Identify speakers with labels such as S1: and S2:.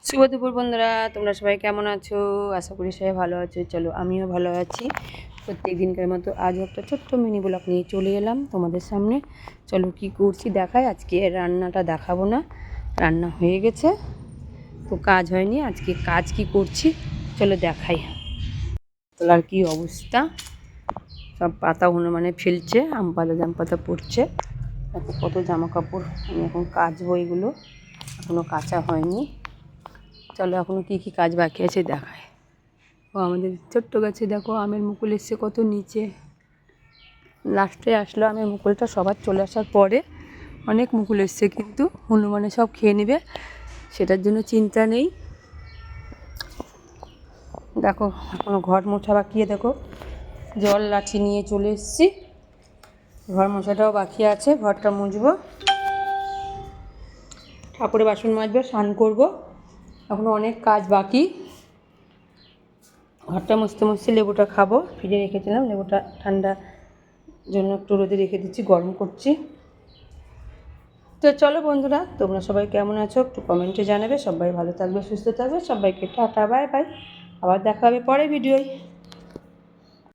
S1: শুভ দুপুর বন্ধুরা, তোমরা সবাই কেমন আছো? আশা করি সবাই ভালো আছো। চলো আমিও ভালো আছি। প্রত্যেক দিনকার মতো আজও একটা ছোট্ট মিনি ব্লগ নিয়ে চলে এলাম তোমাদের সামনে। চলো কি করছি দেখাই। আজকে রান্নাটা দেখাবো না, রান্না হয়ে গেছে, তো কাজ হয়নি। আজকে কাজ কি করছি চলো দেখাই। তোলার কি অবস্থা, সব পাতা মানে ফেলছে, আম পাতা জাম পাতা পড়ছে। দেখো কত জামা কাপড়, আমি এখন কাচবো, এগুলো এখনও কাচা হয়নি। চলো এখনও কী কাজ বাকি আছে দেখায়। ও আমাদের ছোট্ট গাছে দেখো আমের মুকুল এসছে কত নিচে, লাস্টে আসলো আমের মুকুলটা। সবার চলে আসার পরে অনেক মুকুল এসছে, কিন্তু হনুমানে সব খেয়ে নেবে, সেটার জন্য চিন্তা নেই। দেখো এখনও ঘর মোছা বাকি, দেখো জল লাঠি নিয়ে চলে এসেছি, ঘর মোছাটাও বাকি আছে, ঘরটা মুছবো, ঠাকুরের বাসন মাজবো, স্নান করবো, এখনও অনেক কাজ বাকি। ঘরটা মুছতে মুছতে লেবুটা খাবো, ফ্রিজে রেখেছিলাম, লেবুটা ঠান্ডা জন্য একটু রোদে রেখে দিচ্ছি, গরম করছি। তো চলো বন্ধুরা, তোমরা সবাই কেমন আছো একটু কমেন্টে জানাবে। সবাই ভালো থাকবে, সুস্থ থাকবে, সবাইকে টাটা বাই বাই। আবার দেখা হবে পরে ভিডিওয়।